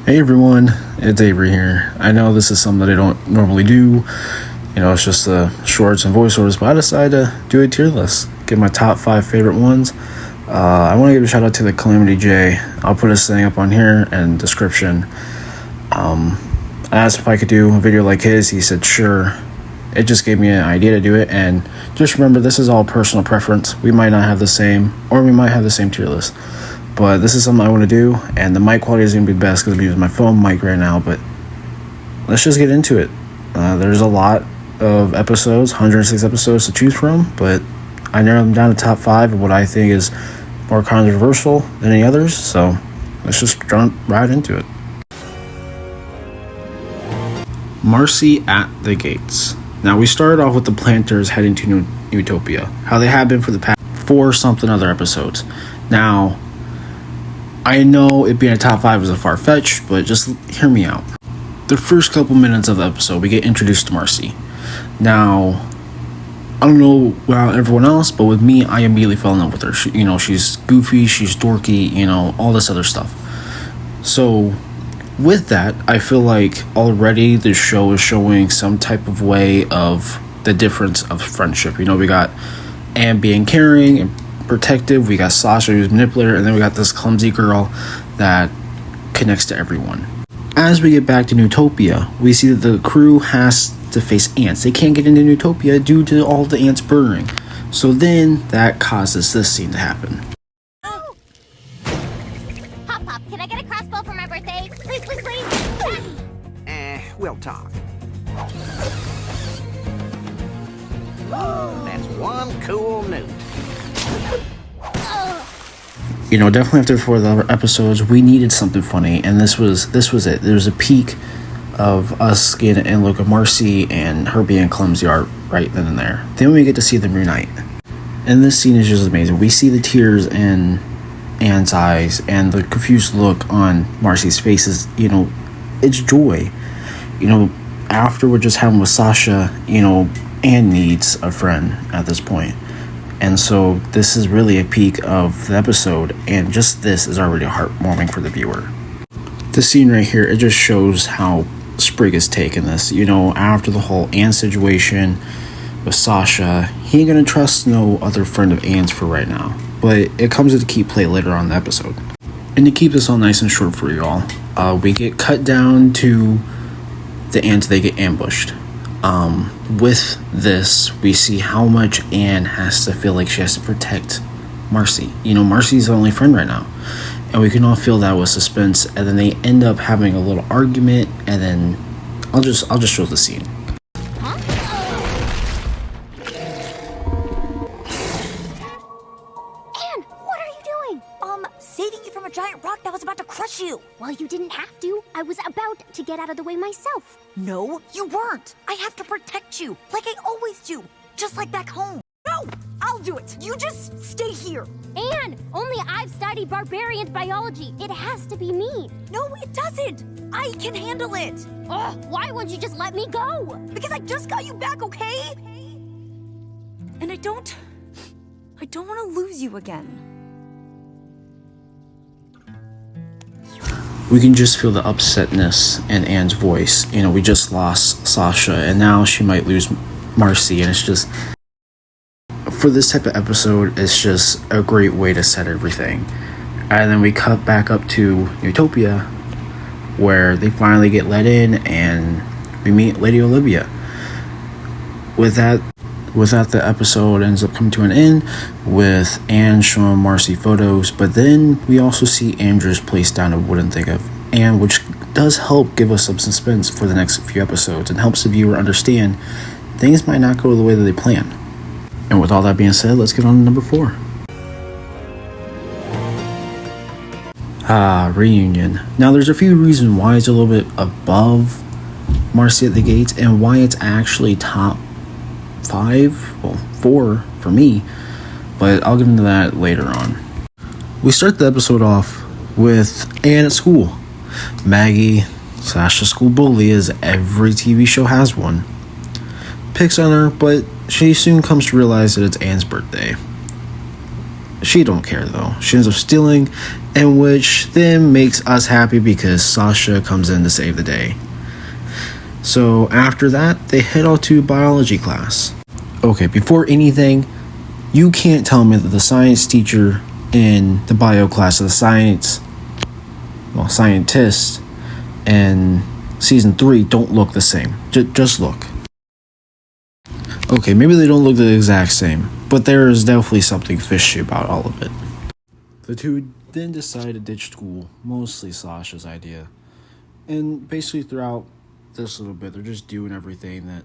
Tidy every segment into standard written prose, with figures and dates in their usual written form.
Hey everyone, it's Avery here. I know this is something that I don't normally do. It's just shorts and voiceovers, but I decided to do a tier list. Get my top 5 favorite ones. I want to give a shout out to the Calamity J. I'll put his thing up on here and description. I asked if I could do a video like his. He said sure. It just gave me an idea to do it, and just remember, this is all personal preference. We might not have the same, or we might have the same tier list. But this is something I want to do, and the mic quality is going to be best because I'm using my phone mic right now, but let's just get into it. There's a lot of episodes, 106 episodes to choose from, but I narrowed them down to top 5 of what I think is more controversial than any others, so let's just jump right into it. Marcy at the gates. Now, we started off with the planters heading to Utopia, how they have been for the past 4-something other episodes. Now, I know it being a top 5 is a far-fetched, but just hear me out. The first couple minutes of the episode, we get introduced to Marcy. Now, I don't know about everyone else, but with me, I immediately fell in love with her. She's goofy, she's dorky, all this other stuff. So, with that, I feel like already the show is showing some type of way of the difference of friendship. We got Anne being caring and protective, we got Sasha who's manipulator, and then we got this clumsy girl that connects to everyone. As we get back to Utopia, we see that the crew has to face ants. They can't get into Utopia due to all the ants burning. So then that causes this scene to happen. Oh. Pop Pop, can I get a crossbow for my birthday? Please, please, please. We'll talk. That's one cool newt. Definitely after 4 other episodes, we needed something funny, and this was it. There was a peak of us getting and look at Marcy and her being clumsy art right then and there. Then we get to see them reunite, and this scene is just amazing. We see the tears in Anne's eyes and the confused look on Marcy's face. It's joy. After we're just having with Sasha, Anne needs a friend at this point. And so this is really a peak of the episode, and just this is already heartwarming for the viewer. This scene right here, it just shows how Sprig is taking this. After the whole Anne situation with Sasha, he ain't gonna trust no other friend of Anne's for right now. But it comes into key play later on in the episode. And to keep this all nice and short for y'all, we get cut down to the ants. They get ambushed. With this, we see how much Anne has to feel like she has to protect Marcy. Marcy's the only friend right now, and we can all feel that with suspense. And then they end up having a little argument, and then I'll just show the scene. Anne, what are you doing? Saving you from a giant rock that was about to crush you. Well, you didn't have to. I was about to get out of the way myself. No, you weren't. I have to protect you, like I always do, just like back home. No, I'll do it. You just stay here. Anne, only I've studied barbarian biology. It has to be me. No, it doesn't. I can handle it. Ugh, why won't you just let me go? Because I just got you back, okay? And I don't want to lose you again. We can just feel the upsetness in Anne's voice. We just lost Sasha, and now she might lose Marcy, and it's just, for this type of episode, it's just a great way to set everything. And then we cut back up to Utopia, where they finally get let in, and we meet Lady Olivia. With that, the episode ends up coming to an end with Anne showing Marcy photos, but then we also see Andrew's place down a wooden thing of Anne, which does help give us some suspense for the next few episodes and helps the viewer understand things might not go the way that they plan. And with all that being said, let's get on to number 4. Reunion. Now, there's a few reasons why it's a little bit above Marcy at the Gates and why it's actually top 4 for me, but I'll get into that later on. We start the episode off with Anne at school. Maggie, Sasha's school bully, as every TV show has one, picks on her, but she soon comes to realize that it's Anne's birthday. She don't care though. She ends up stealing and which then makes us happy because Sasha comes in to save the day. So after that, they head out to biology class. Okay, before anything, you can't tell me that the science teacher in the bio class, the scientist in season 3 don't look the same. Just look. Okay, maybe they don't look the exact same, but there is definitely something fishy about all of it. The two then decide to ditch school, mostly Sasha's idea. And basically throughout this little bit, they're just doing everything that,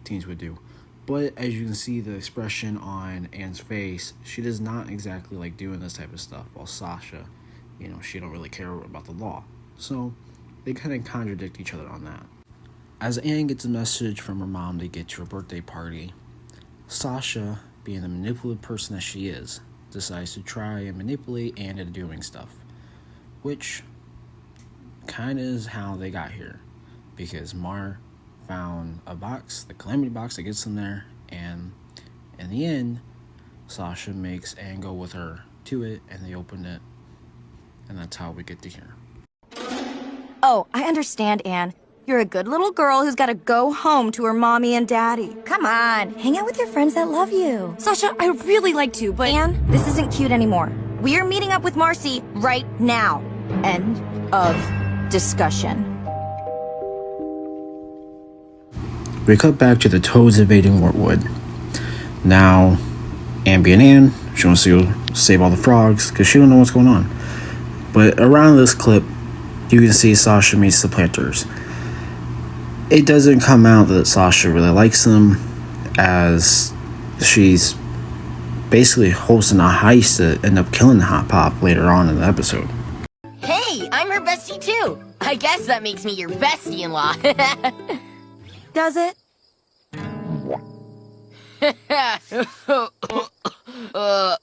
teens would do. But as you can see the expression on Anne's face, she does not exactly like doing this type of stuff, while Sasha, she don't really care about the law. So they kind of contradict each other on that. As Anne gets a message from her mom to get to her birthday party, Sasha, being the manipulative person that she is, decides to try and manipulate Anne into doing stuff. Which kind of is how they got here. Because Mar found a box, the calamity box that gets them there, and in the end, Sasha makes Anne go with her to it, and they open it, and that's how we get to here. Oh, I understand, Anne. You're a good little girl who's gotta go home to her mommy and daddy. Come on, hang out with your friends that love you. Sasha, I really like to, but Anne, this isn't cute anymore. We're meeting up with Marcy right now. End of discussion. We cut back to the Toads invading Wartwood. Now, Anne being Anne, she wants to go save all the frogs because she don't know what's going on. But around this clip, you can see Sasha meets the planters. It doesn't come out that Sasha really likes them, as she's basically hosting a heist to end up killing Hot Pop later on in the episode. Hey, I'm her bestie too. I guess that makes me your bestie-in-law. Does it?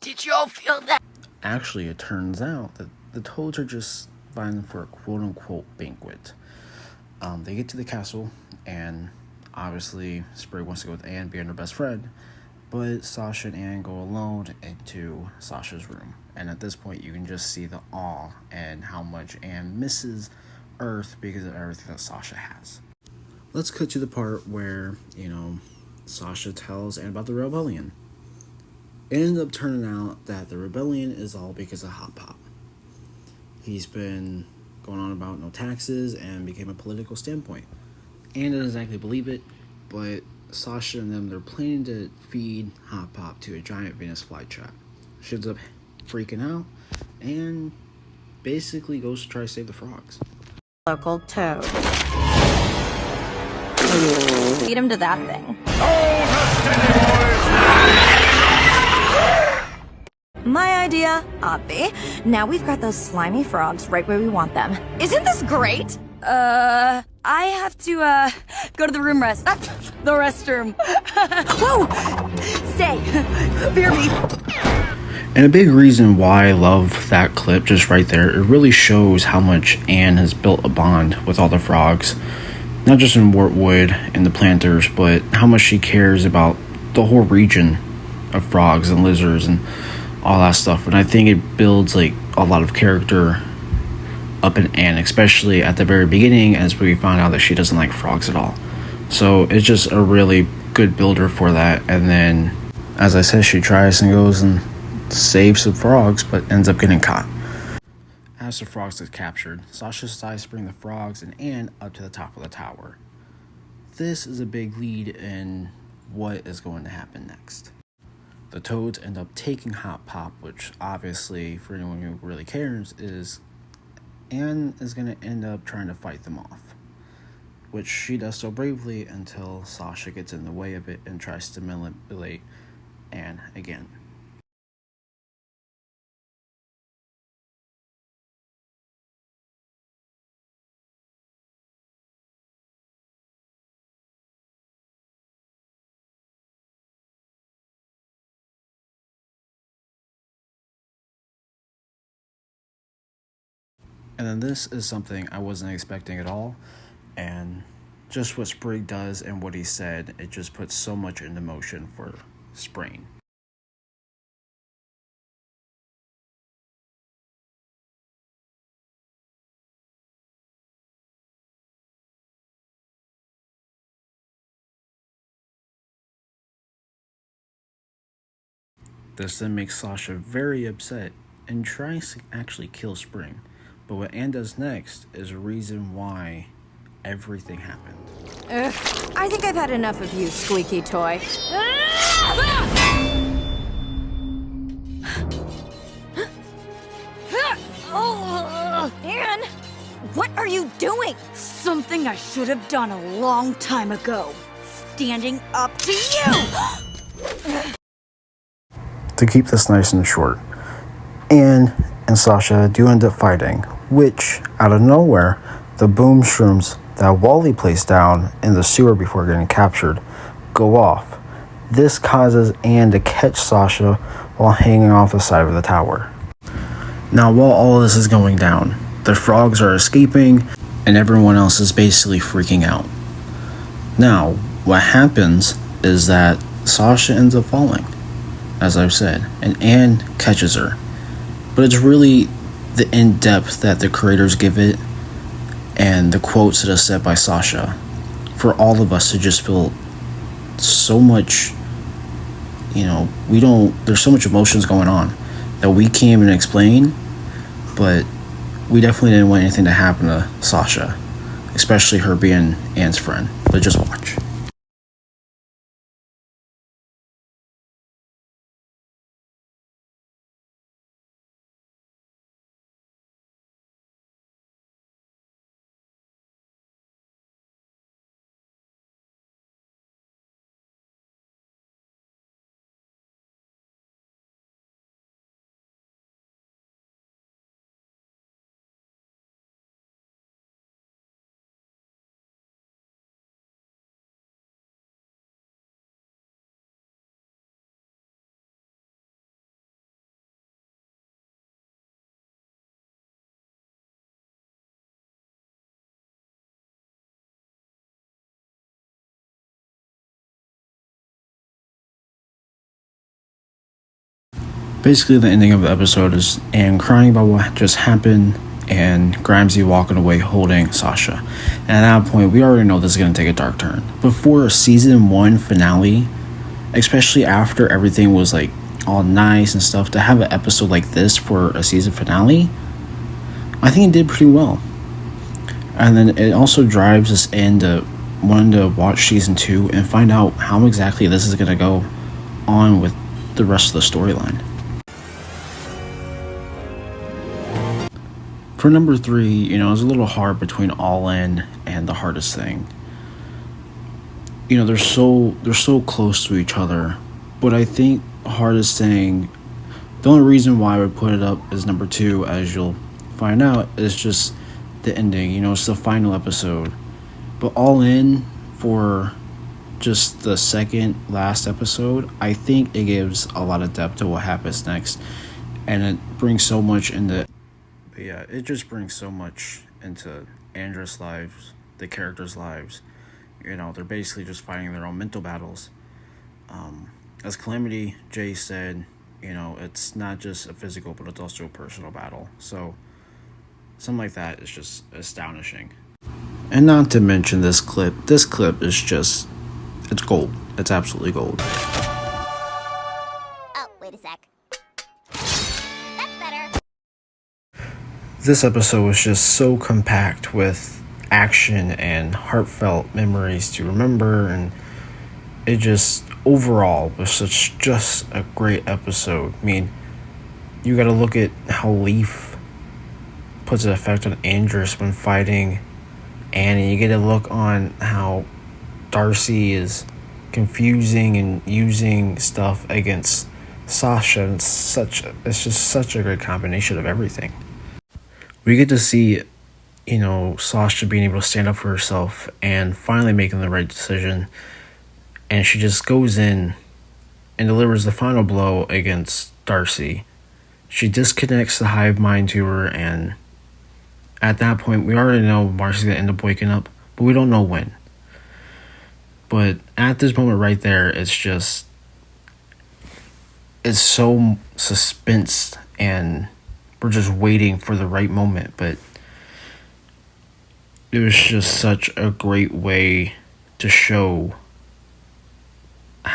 Did y'all feel that? Actually, it turns out that the Toads are just vying for a quote-unquote banquet. They get to the castle, and obviously Sprig wants to go with Anne, being her best friend, but Sasha and Anne go alone into Sasha's room. And at this point, you can just see the awe and how much Anne misses Earth because of everything that Sasha has. Let's cut to the part where, Sasha tells Anne about the rebellion. It ends up turning out that the rebellion is all because of Hot Pop. He's been going on about no taxes and became a political standpoint. Anne doesn't exactly believe it, but Sasha and them, they're planning to feed Hot Pop to a giant Venus flytrap. She ends up freaking out and basically goes to try to save the frogs. Local toad. Feed him to that thing. My idea, Obby. Now we've got those slimy frogs right where we want them. Isn't this great? I have to, go to the room rest. The restroom. Whoa! Stay. Bear me. And a big reason why I love that clip just right there, it really shows how much Anne has built a bond with all the frogs. Not just in Wartwood and the planters, but how much she cares about the whole region of frogs and lizards and all that stuff. And I think it builds like a lot of character up in Anne, especially at the very beginning, as we found out that she doesn't like frogs at all. So it's just a really good builder for that. And then, as I said, she tries and goes and saves some frogs, but ends up getting caught. As the frogs get captured, Sasha decides to bring the frogs and Anne up to the top of the tower. This is a big lead in what is going to happen next. The Toads end up taking Hot Pop, which obviously, for anyone who really cares, is Anne is going to end up trying to fight them off, which she does so bravely until Sasha gets in the way of it and tries to manipulate Anne again. And then this is something I wasn't expecting at all, and just what Sprig does and what he said, it just puts so much into motion for Sprain. This then makes Sasha very upset and tries to actually kill Spring. But what Anne does next is a reason why everything happened. I think I've had enough of you, squeaky toy. Anne, what are you doing? Something I should have done a long time ago. Standing up to you! To keep this nice and short, Anne and Sasha do end up fighting, which, out of nowhere, the boom shrooms that Wally placed down in the sewer before getting captured go off. This causes Anne to catch Sasha while hanging off the side of the tower. Now, while all of this is going down, the frogs are escaping and everyone else is basically freaking out. Now, what happens is that Sasha ends up falling, as I've said, and Anne catches her. But it's really the in-depth that the creators give it and the quotes that are said by Sasha for all of us to just feel so much, there's so much emotions going on that we can't even explain, but we definitely didn't want anything to happen to Sasha, especially her being Anne's friend. But just watch. Basically, the ending of the episode is Anne crying about what just happened and Grimesy walking away holding Sasha. And at that point, we already know this is going to take a dark turn. But for a season 1 finale, especially after everything was like all nice and stuff, to have an episode like this for a season finale, I think it did pretty well. And then it also drives us into wanting to watch season 2 and find out how exactly this is going to go on with the rest of the storyline. For number 3, it's a little hard between All In and The Hardest Thing. They're so close to each other, but I think The Hardest Thing, the only reason why I would put it up as number 2, as you'll find out, is just the ending. It's the final episode. But All In, for just the second last episode, I think it gives a lot of depth to what happens next, and it brings so much into. But yeah, it just brings so much into Andrew's lives, the characters' lives. They're basically just fighting their own mental battles. As Calamity Jay said, it's not just a physical, but it's also a personal battle. So something like that is just astonishing. And not to mention this clip. This clip is just, it's gold. It's absolutely gold. Oh, wait a sec. That's better. This episode was just so compact with action and heartfelt memories to remember, and it just overall was just a great episode. I mean, you gotta look at how Leaf puts an effect on Andrus when fighting Annie. You get a look on how Darcy is confusing and using stuff against Sasha, and it's just such a great combination of everything. We get to see, Sasha being able to stand up for herself and finally making the right decision. And she just goes in and delivers the final blow against Darcy. She disconnects the hive mind to her, and at that point, we already know Marcy's going to end up waking up, but we don't know when. But at this moment right there, it's so suspense, and we're just waiting for the right moment. But it was just such a great way to show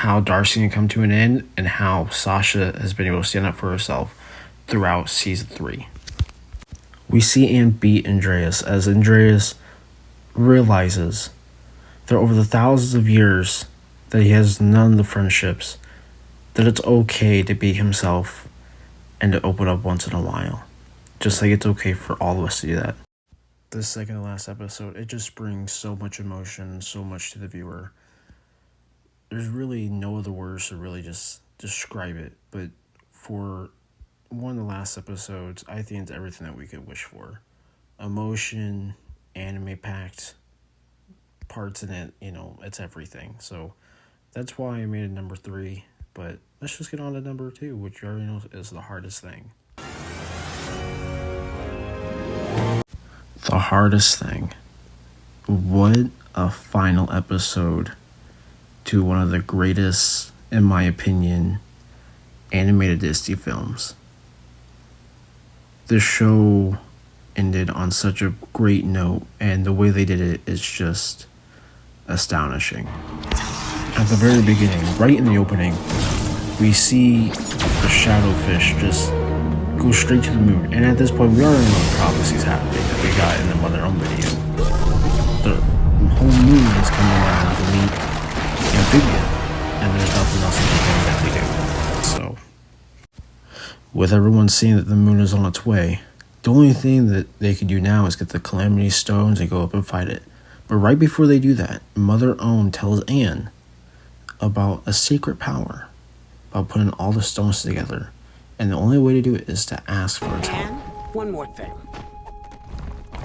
how Darcy can come to an end and how Sasha has been able to stand up for herself throughout season 3. We see Anne beat Andreas as Andreas realizes that over the thousands of years that he has none of the friendships, that it's okay to be himself and to open up once in a while. Just like it's okay for all of us to do that. This second to last episode, it just brings so much emotion, so much to the viewer. There's really no other words to really just describe it, but for one of the last episodes, I think it's everything that we could wish for. Emotion, anime-packed parts in it, it's everything. So that's why I made it number 3, but let's just get on to number 2, which you already know is the hardest thing. The hardest thing. What a final episode to one of the greatest, in my opinion, animated Disney films. The show ended on such a great note, and the way they did it is just astonishing. At the very beginning, right in the opening, we see the shadowfish just go straight to the moon, and at this point we already know the prophecy's happening that we got in the Mother Home video. The whole moon is coming around to meet amphibia, and there's nothing else that they can exactly do. So, with everyone seeing that the moon is on its way, the only thing that they can do now is get the Calamity Stones and go up and fight it. But right before they do that, Mother Own tells Anne about a secret power, about putting all the stones together. And the only way to do it is to ask for its help. And one more thing.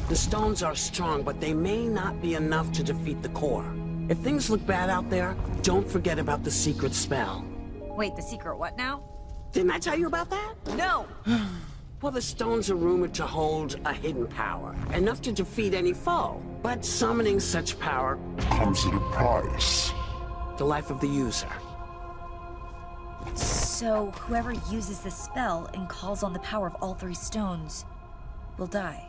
The stones are strong, but they may not be enough to defeat the core. If things look bad out there, don't forget about the secret spell. Wait, the secret what now? Didn't I tell you about that? No! Well, the stones are rumored to hold a hidden power, enough to defeat any foe. But summoning such power comes at a price. the life of the user. So, whoever uses the spell and calls on the power of all 3 stones will die.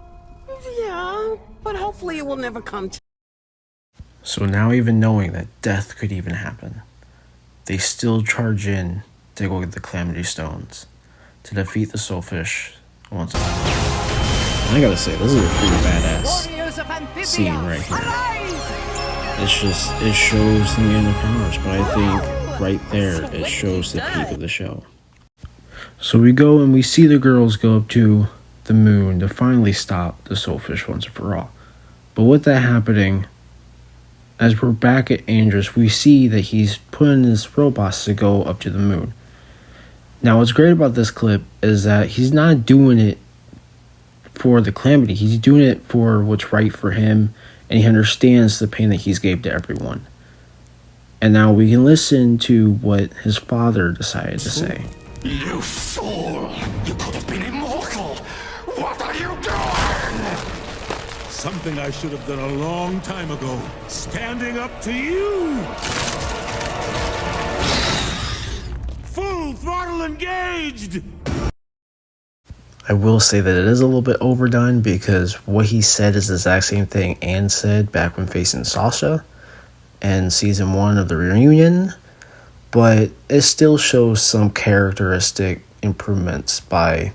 Yeah, but hopefully it will never come to... So now, even knowing that death could even happen, they still charge in to go get the Calamity Stones to defeat the Soulfish once again. And I gotta say, this is a pretty badass scene right here. It shows the end of powers, but I think right there it shows the peak of the show. So we go and we see the girls go up to the moon to finally stop the Soulfish once and for all. But with that happening, as we're back at Andros, we see that he's putting his robots to go up to the moon. Now, what's great about this clip is that he's not doing it for the Calamity. He's doing it for what's right for him, and he understands the pain that he's gave to everyone. And now we can listen to what his father decided to say. You fool! You could have been immortal! What are you doing? Something I should have done a long time ago. Standing up to you! Full throttle engaged! I will say that it is a little bit overdone because what he said is the exact same thing Anne said back when facing Sasha in season 1 of the reunion, but it still shows some characteristic improvements by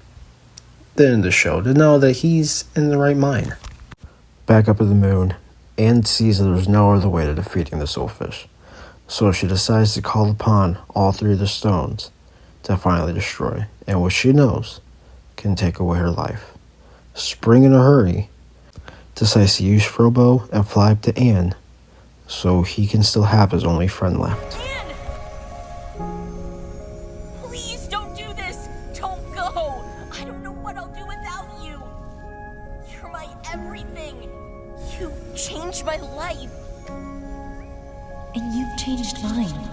the end of the show to know that he's in the right mind. Back up at the moon, Anne sees that there's no other way to defeating the Soulfish, so she decides to call upon all 3 of the stones to finally destroy, and what she knows can take away her life. Spring in a hurry, decides to use Frobo and fly up to Anne so he can still have his only friend left. Anne! Please don't do this! Don't go! I don't know what I'll do without you! You're my everything! You changed my life! And you've changed mine.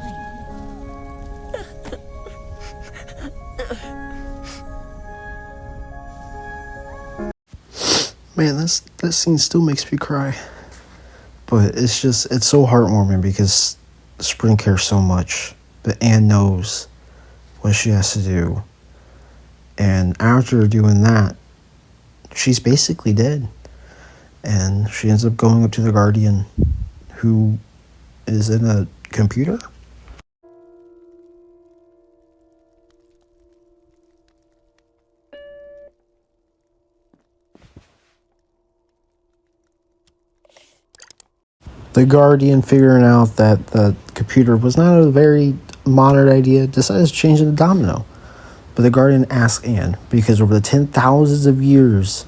Man, that scene still makes me cry. But it's so heartwarming because Spring cares so much. But Anne knows what she has to do. And after doing that, she's basically dead. And she ends up going up to the Guardian, who is in a computer. The Guardian, figuring out that the computer was not a very modern idea, decides to change it to Domino. But the Guardian asks Anne, because over the 10,000s of years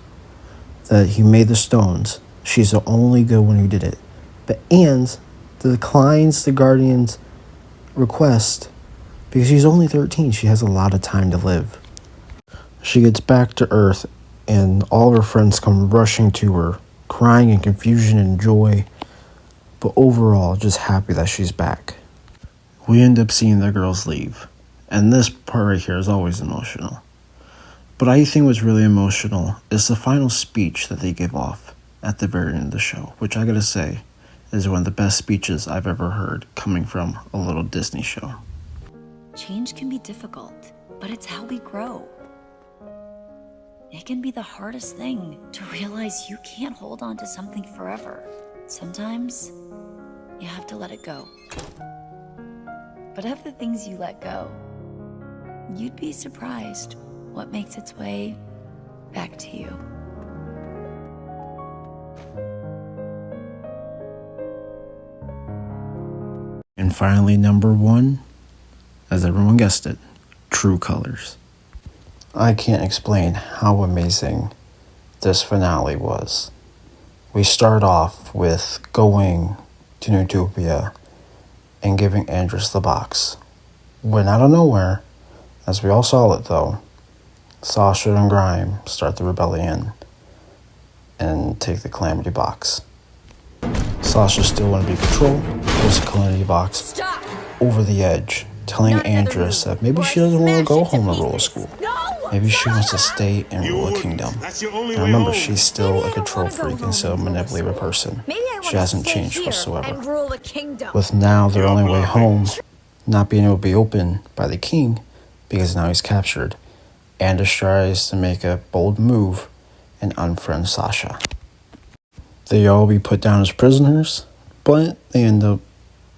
that he made the stones, she's the only good one who did it. But Anne declines the Guardian's request because she's only 13. She has a lot of time to live. She gets back to Earth, and all of her friends come rushing to her, crying in confusion and joy, but overall just happy that she's back. We end up seeing the girls leave, and this part right here is always emotional. But I think what's really emotional is the final speech that they give off at the very end of the show, which I gotta say is one of the best speeches I've ever heard coming from a little Disney show. Change can be difficult, but it's how we grow. It can be the hardest thing to realize you can't hold on to something forever. Sometimes you have to let it go. But of the things you let go, you'd be surprised what makes its way back to you. And finally, number one, as everyone guessed it, True Colors. I can't explain how amazing this finale was. We start off with going to Newtopia and giving Andress the box. When out of nowhere, as we all saw it though, Sasha and Grime start the rebellion and take the Calamity box. Sasha still want to be in control, pulls the Calamity box over the edge, telling Andress that maybe she doesn't want to go home and rule a school. Maybe she wants to stay and rule a kingdom. And remember, she's still a control freak and still a manipulative person. She hasn't changed whatsoever. With now their only way home not being able to be opened by the king because now he's captured, Andress tries to make a bold move and unfriend Sasha. They all be put down as prisoners, but they end up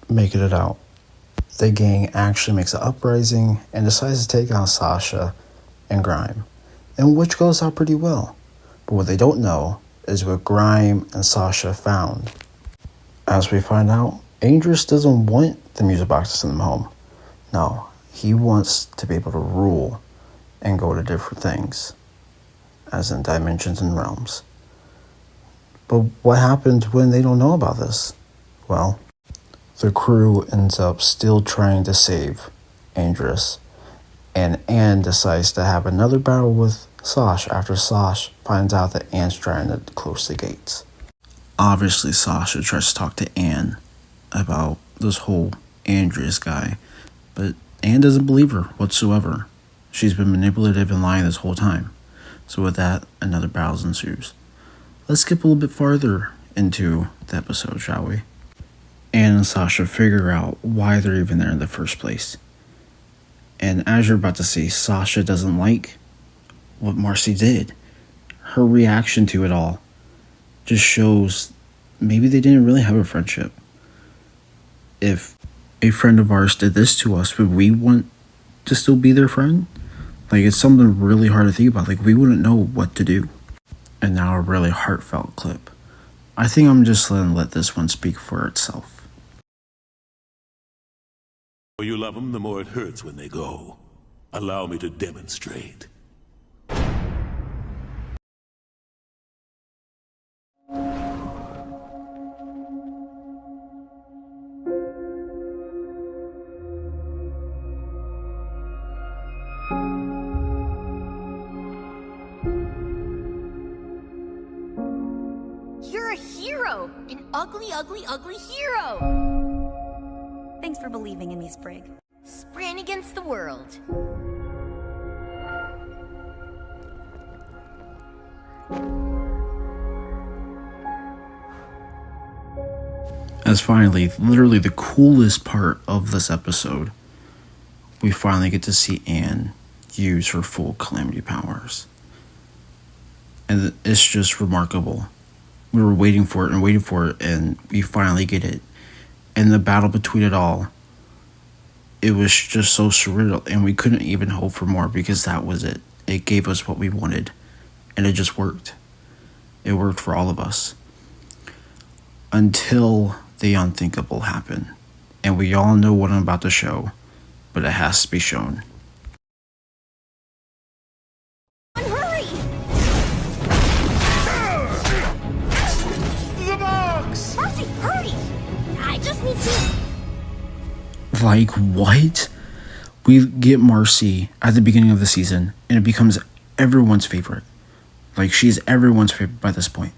making it out. The gang actually makes an uprising and decides to take on Sasha and Grime, and which goes out pretty well. But what they don't know is what Grime and Sasha found. As we find out, Andress doesn't want the music box to send them home. No, he wants to be able to rule and go to different things, as in dimensions and realms. But what happens when they don't know about this? Well, the crew ends up still trying to save Andress, and Anne decides to have another battle with Sasha after Sasha finds out that Anne's trying to close the gates. Obviously, Sasha tries to talk to Anne about this whole Andress guy, but Anne doesn't believe her whatsoever. She's been manipulative and lying this whole time. So with that, another battle ensues. Let's skip a little bit farther into the episode, shall we? Anne and Sasha figure out why they're even there in the first place. And as you're about to see, Sasha doesn't like what Marcy did. Her reaction to it all just shows maybe they didn't really have a friendship. If a friend of ours did this to us, would we want to still be their friend? Like, it's something really hard to think about. Like, we wouldn't know what to do. And now a really heartfelt clip. I think I'm just going to let this one speak for itself. The more you love them, the more it hurts when they go. Allow me to demonstrate. You're a hero! An ugly, ugly, ugly hero! Thanks for believing in me, Sprig. Spraying against the world. As finally, literally the coolest part of this episode, we finally get to see Anne use her full Calamity powers. And it's just remarkable. We were waiting for it, and we finally get it. And the battle between it all, it was just so surreal, and we couldn't even hope for more because that was it. It gave us what we wanted, and it just worked. It worked for all of us. Until the unthinkable happen. And we all know what I'm about to show, but it has to be shown. Hurry! The box! Marcy, hurry! I just need to... Like, what? We get Marcy at the beginning of the season, and it becomes everyone's favorite. Like, she's everyone's favorite by this point.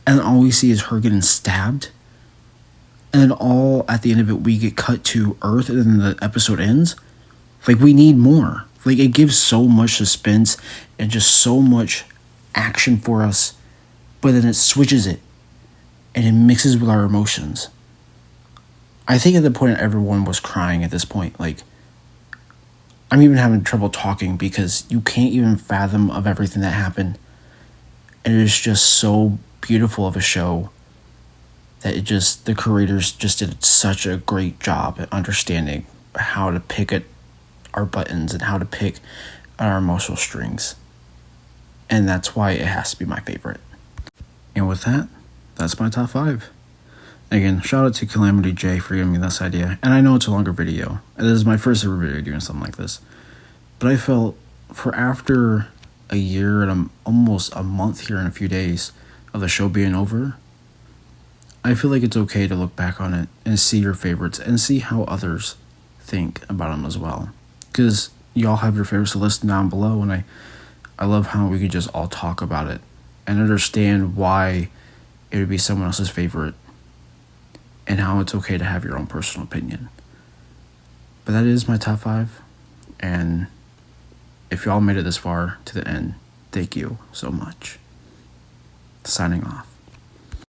And all we see is her getting stabbed. And then all at the end of it, we get cut to Earth, and then the episode ends. Like, we need more. Like, it gives so much suspense and just so much action for us. But then it switches it, and it mixes with our emotions. I think at the point everyone was crying at this point. Like, I'm even having trouble talking because you can't even fathom of everything that happened. And it is just so beautiful of a show that the creators just did such a great job at understanding how to pick at our buttons and how to pick our emotional strings. And that's why it has to be my favorite. And with that, that's my top 5. Again, shout out to Calamity J for giving me this idea. And I know it's a longer video. It is my first ever video doing something like this. But I felt for after a year and almost a month here in a few days of the show being over, I feel like it's okay to look back on it and see your favorites and see how others think about them as well. Because y'all have your favorites to list down below, and I love how we could just all talk about it and understand why it would be someone else's favorite and how it's okay to have your own personal opinion. But that is my top 5, and if y'all made it this far to the end, thank you so much. Signing off.